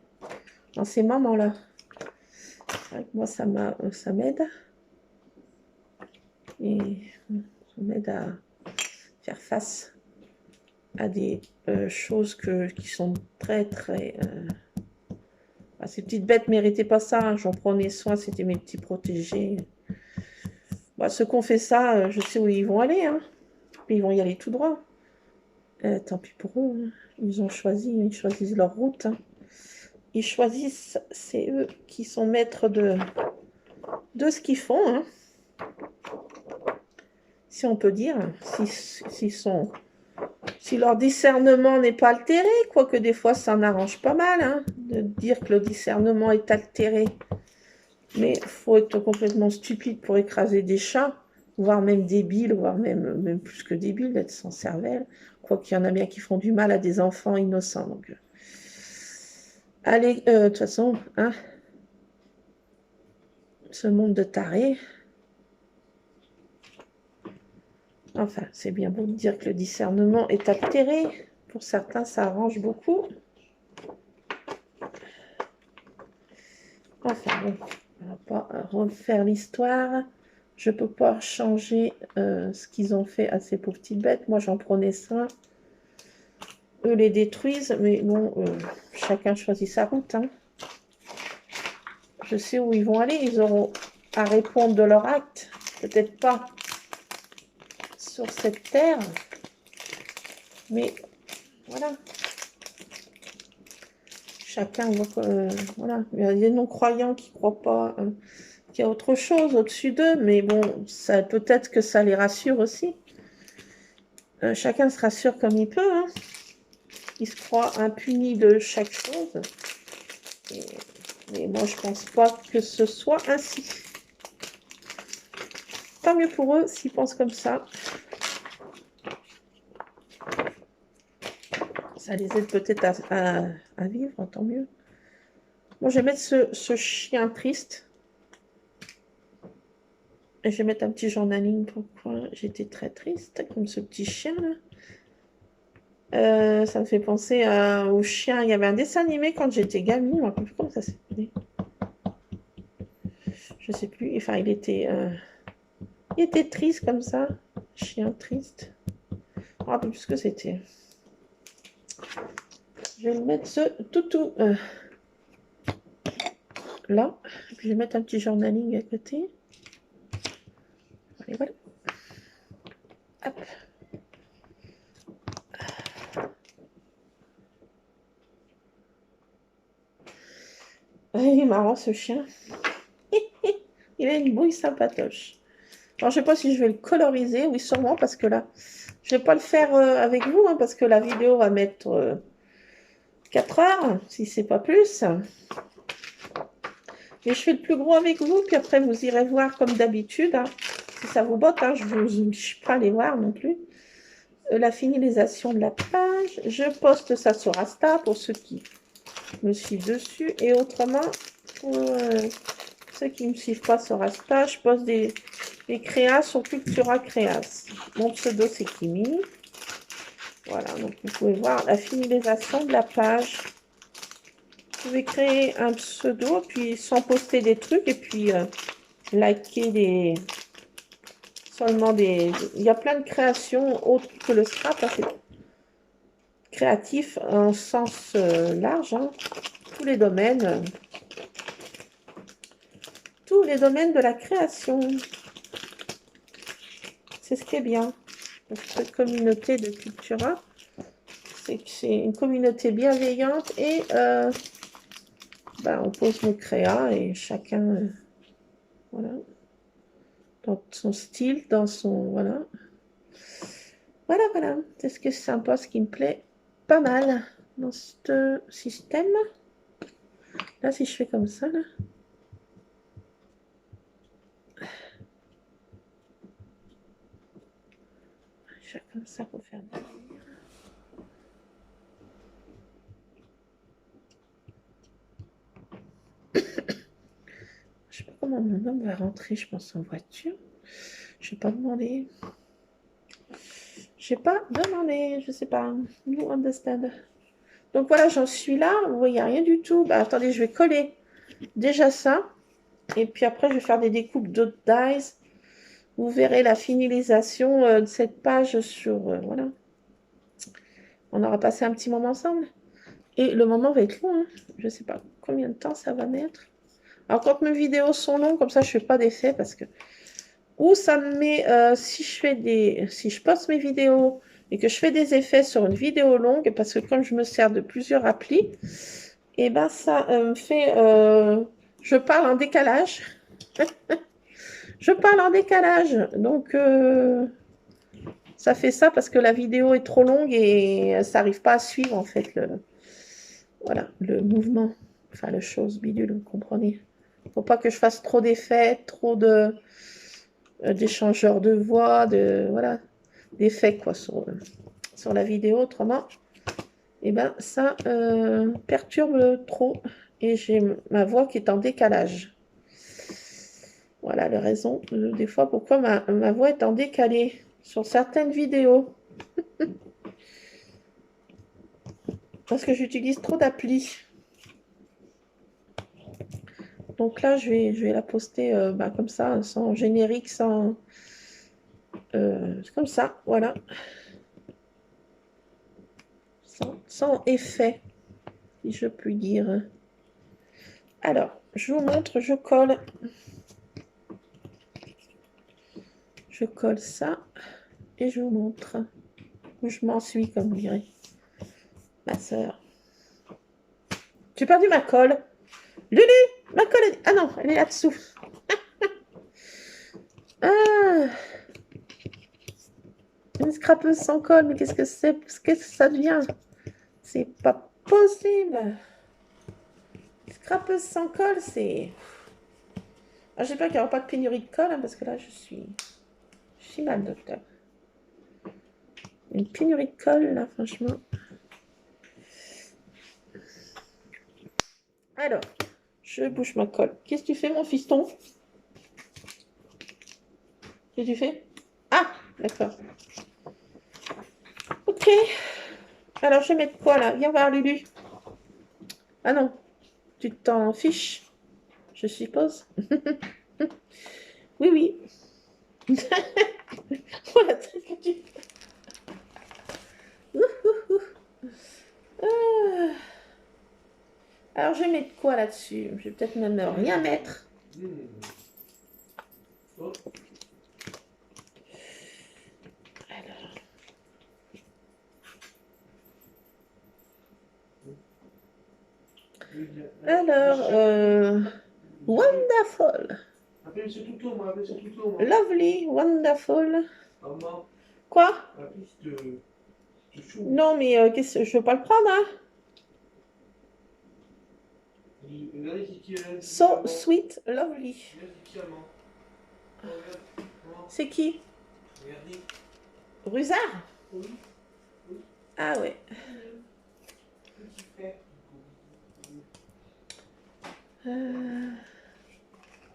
dans ces moments-là. Moi, ça m'aide. Et ça m'aide à faire face à des choses qui sont très, très... ces petites bêtes ne méritaient pas ça. Hein. J'en prenais soin, c'était mes petits protégés. Ceux qui ont fait ça, je sais où ils vont aller. Hein. Puis ils vont y aller tout droit. Tant pis pour eux. Hein. Ils choisissent leur route. Hein. Ils choisissent, c'est eux qui sont maîtres de ce qu'ils font. Hein. Si on peut dire, si leur discernement n'est pas altéré, quoique des fois ça en arrange pas mal, hein, de dire que le discernement est altéré. Mais il faut être complètement stupide pour écraser des chats, voire même débile, voire même plus que débile, d'être sans cervelle. Quoiqu'il y en a bien qui font du mal à des enfants innocents. Donc, allez, de toute façon, hein, ce monde de tarés. Enfin, c'est bien beau de dire que le discernement est altéré. Pour certains, ça arrange beaucoup. Enfin, bon, on va pas refaire l'histoire. Je peux pas changer ce qu'ils ont fait à ces pauvres petites bêtes. Moi, j'en prenais soin. Eux les détruisent, mais bon, chacun choisit sa route. Hein. Je sais où ils vont aller. Ils auront à répondre de leur acte. Peut-être pas sur cette terre. Mais voilà. Chacun voit voilà. Il y a des non-croyants qui ne croient pas qu'il y a autre chose au-dessus d'eux. Mais bon, peut-être que ça les rassure aussi. Chacun se rassure comme il peut. Hein. Il se croit impuni de chaque chose. Mais moi, je pense pas que ce soit ainsi. Tant mieux pour eux s'ils pensent comme ça. Ça les aide peut-être à vivre, tant mieux. Moi, je vais mettre ce chien triste. Et je vais mettre un petit journaling. Pourquoi j'étais très triste, comme ce petit chien là. Ça me fait penser au chien. Il y avait un dessin animé quand j'étais gamine. Je ne sais plus comment ça s'appelait. Je sais plus. Enfin, il était triste comme ça. Chien triste. Je ne me rappelle plus ce que c'était. Je vais mettre ce toutou là. Et puis je vais mettre un petit journaling à côté. Et voilà. Hop. Ah, il est marrant ce chien. Il a une bouille sympatoche. Alors, je sais pas si je vais le coloriser. Oui, sûrement, parce que là, je vais pas le faire avec vous, hein, parce que la vidéo va mettre 4 heures, si c'est pas plus. Et je fais le plus gros avec vous, puis après, vous irez voir comme d'habitude. Hein, si ça vous botte, hein, je ne suis pas allée voir non plus. La finalisation de la page. Je poste ça sur Insta pour ceux qui me suivent dessus. Et autrement, pour ceux qui ne me suivent pas sur Insta, je poste des créas sur Cultura Créas. Mon pseudo, c'est Kimi. Voilà, donc vous pouvez voir la finalisation de la page. Vous pouvez créer un pseudo, puis sans poster des trucs, et puis liker seulement des... Il y a plein de créations autres que le scrap, hein, c'est créatif en sens large, hein. Tous les domaines de la création. C'est ce qui est bien. Cette communauté de Cultura, c'est que c'est une communauté bienveillante et on pose nos créas et chacun, voilà, dans son style, dans son, voilà. Voilà. C'est ce que c'est sympa, ce qui me plaît pas mal dans ce système. Là, si je fais comme ça, là. Je fais comme ça pour faire. Je sais pas comment mon homme va rentrer, je pense en voiture. Je n'ai pas demandé. Je sais pas. No understand. Donc voilà, j'en suis là. Vous voyez rien du tout. Bah, attendez, je vais coller déjà ça. Et puis après, je vais faire des découpes d'autres dies. Vous verrez la finalisation de cette page sur... voilà. On aura passé un petit moment ensemble. Et le moment va être long. Hein. Je ne sais pas combien de temps ça va mettre. Alors quand mes vidéos sont longues, comme ça, je ne fais pas d'effet parce que... Ou ça me met... si je poste mes vidéos et que je fais des effets sur une vidéo longue, parce que comme je me sers de plusieurs applis, et ben ça me fait... je parle en décalage. Je parle en décalage. Donc... ça fait ça parce que la vidéo est trop longue et ça n'arrive pas à suivre en fait le mouvement, enfin le chose bidule, vous comprenez. Il ne faut pas que je fasse trop d'effets, trop d'échangeurs de voix, d'effets quoi sur la vidéo. Autrement, et ben ça perturbe trop et j'ai ma voix qui est en décalage. Voilà la raison des fois pourquoi ma voix est en décalé sur certaines vidéos. Parce que j'utilise trop d'applis. Donc là, je vais la poster comme ça, sans générique, sans... comme ça, voilà. Sans effet, si je puis dire. Alors, je vous montre, je colle. Je colle ça et je vous montre où je m'en suis, comme dirait ma soeur. J'ai perdu ma colle. Lulu, ma colle, ah non, elle est là-dessous. Ah, une scrapeuse sans colle, mais qu'est-ce que c'est? Qu'est-ce que ça devient? C'est pas possible. Scrapeuse sans colle, c'est... Ah, j'espère qu'il n'y aura pas de pénurie de colle, hein, parce que là, je suis mal, docteur. Une pénurie de colle, là, franchement. Alors, je bouge ma colle. Qu'est-ce que tu fais, mon fiston? Qu'est-ce que tu fais? Ah, d'accord. Ok. Alors, je vais mettre quoi, là? Viens voir, Lulu. Ah non, tu t'en fiches, je suppose. Oui, oui. Voilà, que tu... Alors, je vais mettre quoi là-dessus? Je vais peut-être même rien mettre. Alors, wonderful. Appelle sur Toutou, moi, appelle sur Toutou, moi. Lovely, wonderful. Maman, Quoi? appelle de chou. Non, mais je veux pas le prendre, hein. Regardez qui est. So sweet, lovely. Regarde qui est, maman. Regarde, maman. C'est qui? Regardez. Rusard? Oui. Ah ouais. Petit frère.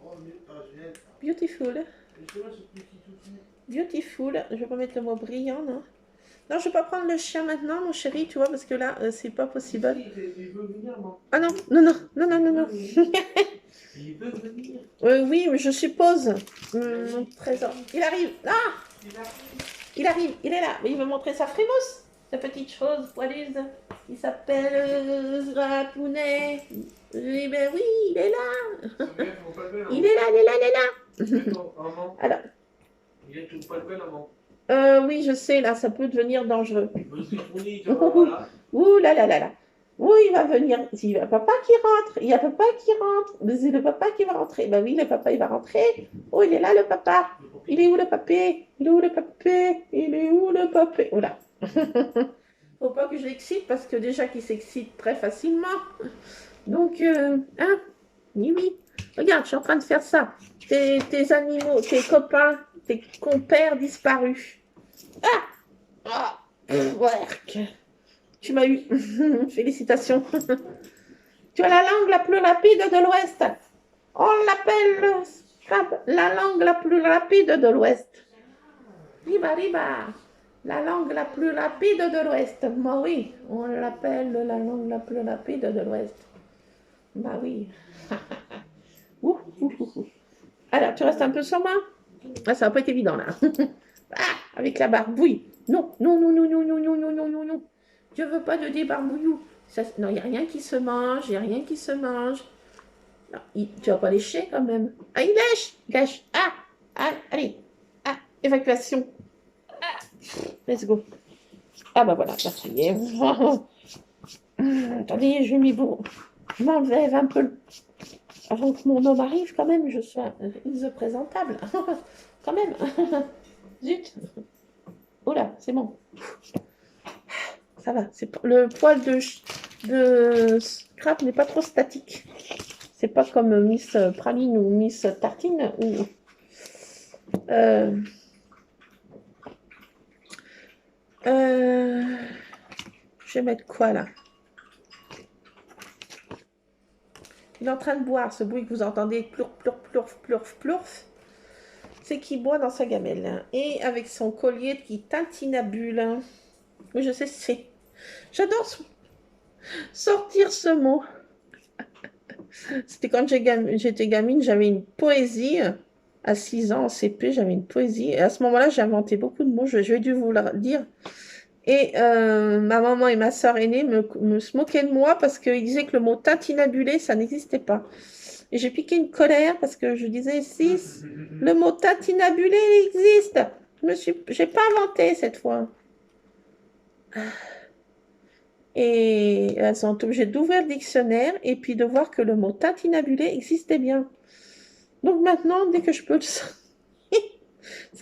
Oh, mais je l'aime. Beautiful. Laissez-moi ce petit toutou. Beautiful. Je vais pas mettre le mot brillant, non? Non, je vais pas prendre le chien maintenant, mon chéri, tu vois, parce que là, c'est pas possible. Il veut venir, moi. Ah non, non, non, non, non, non, non. Il veut venir. Oui, mais je suppose. Mon trésor. Il arrive. Ah! Il arrive, il est là. Mais il veut montrer sa frimousse. Sa petite chose poilude. Il s'appelle Rapounet. Eh ben oui, il est là. Il est là, il est là, il est là. Alors. Il est tout pas le maman. Oui, je sais, là, ça peut devenir dangereux. Voilà. Ouh là là là là. Oui, il va venir. Il y a papa qui rentre. Il y a papa qui rentre. Mais c'est le papa qui va rentrer. Ben oui, le papa, il va rentrer. Oh, il est là, le papa. Il est où le papé? Il est où le papé? Il est où le papé? Oula. Faut pas que je l'excite parce que déjà qu'il s'excite très facilement. Donc, hein? Oui, oui. Regarde, je suis en train de faire ça. Tes animaux, tes copains, tes compères disparus. Ah! Work. Tu m'as eu. Félicitations. Tu as la langue la plus rapide de l'Ouest. On l'appelle la langue la plus rapide de l'Ouest. Riba, riba. La langue la plus rapide de l'Ouest. Bah oui, on l'appelle la langue la plus rapide de l'Ouest. Bah oui. Ouh, ouh, ouh, ouh. Alors, tu restes un peu sur moi? Ah, ça va pas être évident là. Ah, avec la barbouille. Non, non, non, non, non, non, non, non, non, non, non. Je veux pas de débarbouillou. Ça, non, il n'y a rien qui se mange, il n'y a rien qui se mange. Non, tu vas pas lécher quand même. Ah, il lèche, lèche. Ah, ah, allez. Ah, évacuation. Ah, let's go. Ah bah voilà, ça y est. Attendez, je m'enlève un peu. Avant que mon homme arrive, quand même, je sois présentable. Quand même. Zut. Oh là, c'est bon. Ça va. Le poil de Scrap n'est pas trop statique. C'est pas comme Miss Praline ou Miss Tartine. Je vais mettre quoi là? Il est en train de boire, ce bruit que vous entendez, plurf, plurf, plurf, plurf, plurf. C'est qu'il boit dans sa gamelle. Et avec son collier qui tintinabule. Oui, je sais, c'est. J'adore sortir ce mot. C'était quand j'étais gamine, j'avais une poésie. À 6 ans, en CP, j'avais une poésie. Et à ce moment-là, j'ai inventé beaucoup de mots. Je vais dû vous le dire. Et ma maman et ma soeur aînée se moquaient de moi parce qu'ils disaient que le mot tintinabulé, ça n'existait pas. Et j'ai piqué une colère parce que je disais, si, le mot tintinabulé existe. J'ai pas inventé cette fois. Et elles sont obligées d'ouvrir le dictionnaire et puis de voir que le mot tintinabulé existait bien. Donc maintenant, dès que je peux, ça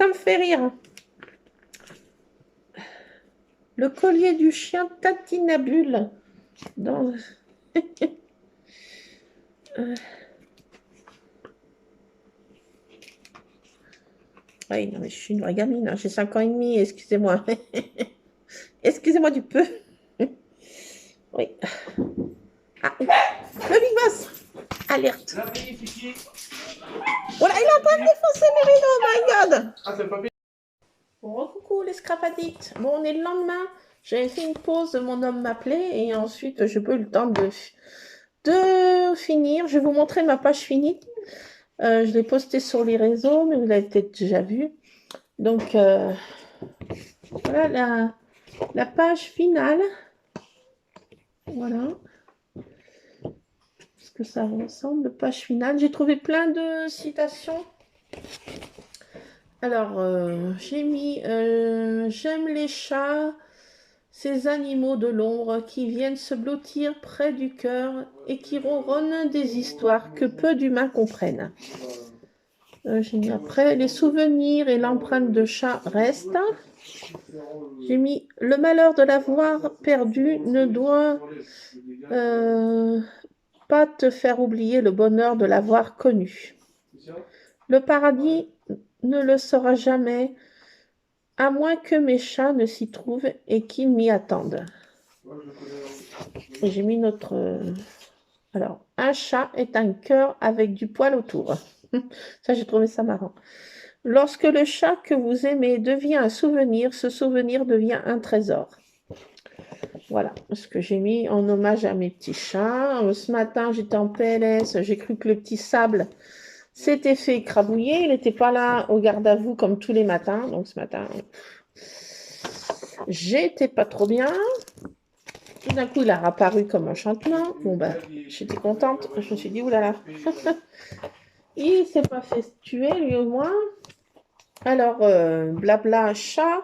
me fait rire. Le collier du chien tintinabule. Dans... Oui, non, mais je suis une vraie gamine, hein. J'ai 5 ans et demi, excusez-moi. Excusez-moi du peu. Oui. Ah, le Big Boss. Alerte. Voilà, il est en train de défoncer mes rideaux, oh my god. Ah, c'est le papier. Bon, coucou les scrapadites. Bon, on est le lendemain. J'avais fait une pause, mon homme m'appelait et ensuite je peux eu le temps de finir. Je vais vous montrer ma page finie. Je l'ai postée sur les réseaux, mais vous l'avez peut-être déjà vu. Donc, voilà la page finale. Voilà. Ce que ça ressemble, page finale. J'ai trouvé plein de citations. Alors, j'ai mis j'aime les chats, ces animaux de l'ombre qui viennent se blottir près du cœur et qui ronronnent des histoires que peu d'humains comprennent. J'ai mis après les souvenirs et l'empreinte de chat restent. J'ai mis le malheur de l'avoir perdu ne doit pas te faire oublier le bonheur de l'avoir connu. Le paradis ne le sera jamais, à moins que mes chats ne s'y trouvent et qu'ils m'y attendent. Et j'ai mis notre... Alors, un chat est un cœur avec du poil autour. Ça, j'ai trouvé ça marrant. Lorsque le chat que vous aimez devient un souvenir, ce souvenir devient un trésor. Voilà ce que j'ai mis en hommage à mes petits chats. Ce matin, j'étais en PLS, j'ai cru que le petit Sable s'était fait écrabouiller. Il n'était pas là au garde à vous comme tous les matins. Donc ce matin, j'étais pas trop bien. Tout d'un coup, il a apparu comme enchantement. Bon, ben, j'étais contente. Je me suis dit, oulala. Il s'est pas fait tuer, lui au moins. Alors, blabla, chat.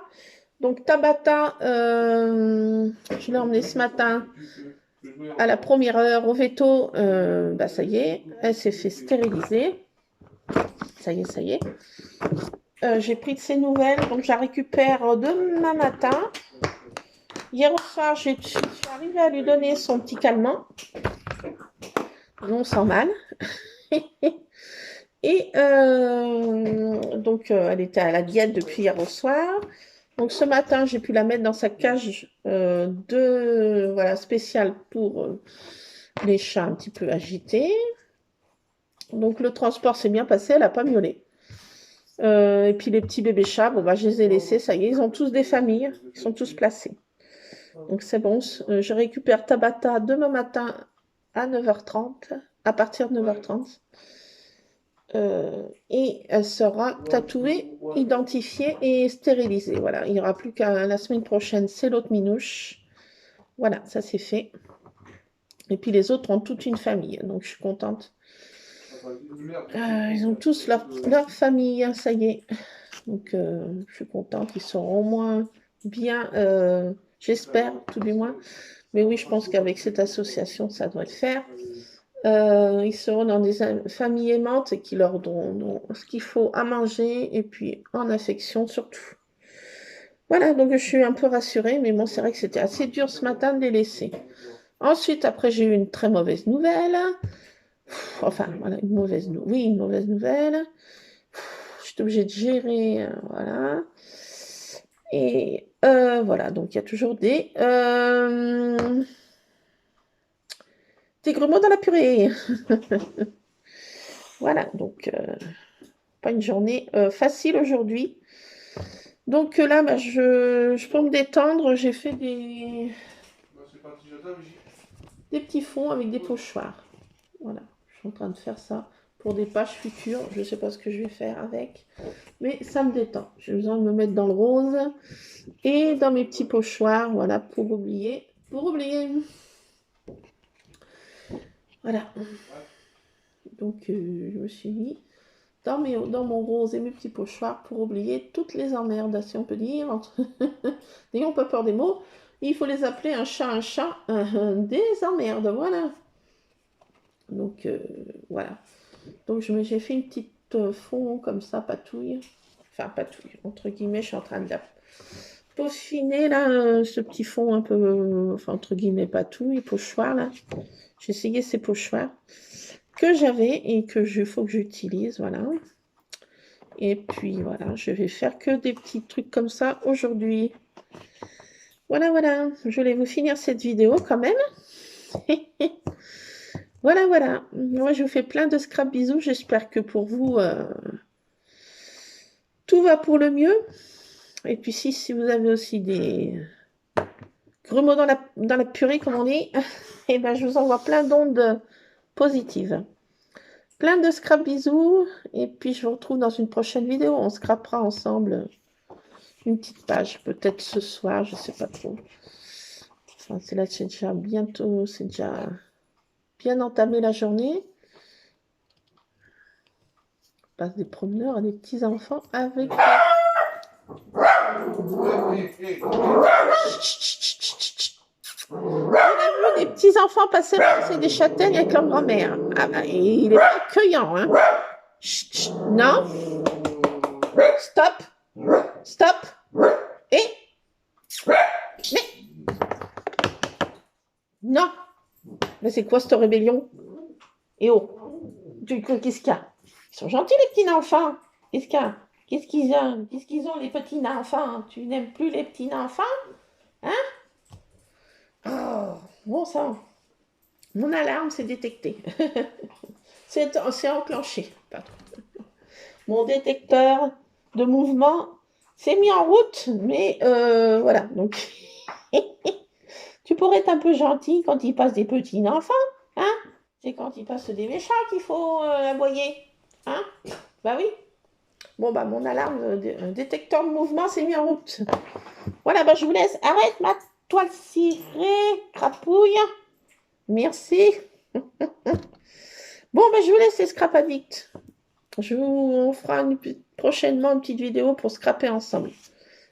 Donc, Tabata, je l'ai emmenée ce matin à la première heure au veto. Bah, ça y est, elle s'est fait stériliser. Ça y est, ça y est. J'ai pris de ses nouvelles, donc je la récupère demain matin. Hier soir, je suis arrivée à lui donner son petit calmant. Non, sans mal. Et donc, elle était à la diète depuis hier au soir. Donc, ce matin, j'ai pu la mettre dans sa cage voilà, spéciale pour les chats un petit peu agités. Donc, le transport s'est bien passé, elle n'a pas miaulé. Et puis, les petits bébés chats, bon, bah, je les ai laissés, ça y est, ils ont tous des familles, ils sont tous placés. Donc, c'est bon. Je récupère Tabata demain matin à 9h30, à partir de 9h30. Et elle sera tatouée, identifiée et stérilisée. Voilà, il n'y aura plus qu'à la semaine prochaine, c'est l'autre minouche. Voilà, ça c'est fait. Et puis les autres ont toute une famille, donc je suis contente. Ils ont tous leur famille, hein, ça y est. Donc je suis contente, ils seront au moins bien, j'espère, tout du moins. Mais oui, je pense qu'avec cette association, ça doit le faire. Ils seront dans des familles aimantes qui leur donnent ce qu'il faut à manger et puis en affection surtout. Voilà, donc je suis un peu rassurée, mais bon, c'est vrai que c'était assez dur ce matin de les laisser. Ensuite, après, j'ai eu une très mauvaise nouvelle. Enfin, voilà, une mauvaise nouvelle. J'étais obligée de gérer, voilà. Et voilà, donc il y a toujours des grumeaux dans la purée. Voilà, donc pas une journée facile aujourd'hui. Donc là, bah, je peux me détendre. J'ai fait des petits fonds avec des pochoirs. Voilà, je suis en train de faire ça pour des pages futures. Je ne sais pas ce que je vais faire avec, mais ça me détend. J'ai besoin de me mettre dans le rose et dans mes petits pochoirs, voilà, pour oublier. Voilà. Donc, je me suis mis dans mon rose et mes petits pochoirs pour oublier toutes les emmerdes, si on peut dire. N'ayons pas peur des mots. Il faut les appeler un chat, des emmerdes, voilà. Donc, voilà. Donc, j'ai fait une petite fond comme ça, patouille. Enfin, patouille, entre guillemets, je suis en train de la peaufiner, là, ce petit fond un peu, enfin, entre guillemets, patouille, pochoir, là. J'ai essayé ces pochoirs que j'avais et que faut que j'utilise, voilà. Et puis voilà, je vais faire que des petits trucs comme ça aujourd'hui. Voilà, voilà, je voulais vous finir cette vidéo quand même. Voilà, voilà. Moi, je vous fais plein de scrap bisous. J'espère que pour vous, tout va pour le mieux. Et puis si vous avez aussi des grumeaux dans la purée, comme on dit, et ben, je vous envoie plein d'ondes positives. Plein de scrap bisous. Et puis, je vous retrouve dans une prochaine vidéo. On scrapera ensemble une petite page. Peut-être ce soir, je ne sais pas trop. Enfin, c'est déjà bientôt, c'est déjà bien entamé la journée. On passe des promeneurs à des petits-enfants avec... On a vu des petits enfants passer des châtaignes avec leur grand-mère. Ah bah, il est pas accueillant, hein. Chut, chut. Non. Stop. Stop. Et. Mais. Non. Mais c'est quoi cette rébellion? Et oh. Qu'est-ce qu'il y a? Ils sont gentils les petits enfants. Qu'est-ce qu'il y a? Qu'est-ce qu'ils ont? Qu'est-ce qu'ils ont les petits enfants? Tu n'aimes plus les petits enfants? Hein? Oh, bon sang. Mon alarme s'est détectée. C'est enclenché. Pardon. Mon détecteur de mouvement s'est mis en route, mais voilà. Donc, tu pourrais être un peu gentil quand il passe des petits enfants, hein? C'est quand il passe des méchants qu'il faut aboyer, hein? Bah oui. Bon, bah mon alarme détecteur de mouvement s'est mis en route. Voilà, bah je vous laisse. Arrête ma toile cirée, crapouille. Merci. Bon, bah je vous laisse les scrap addicts. On fera prochainement une petite vidéo pour scraper ensemble.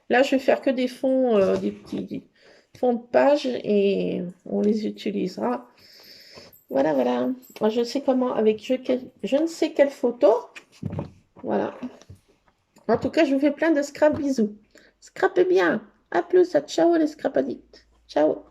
Là, je vais faire que des fonds, des petits fonds de page et on les utilisera. Voilà, voilà. Je sais comment, avec je ne sais quelle photo. Voilà. En tout cas, je vous fais plein de scrap bisous. Scrapez bien. À plus. Ciao les scrap addicts. Ciao.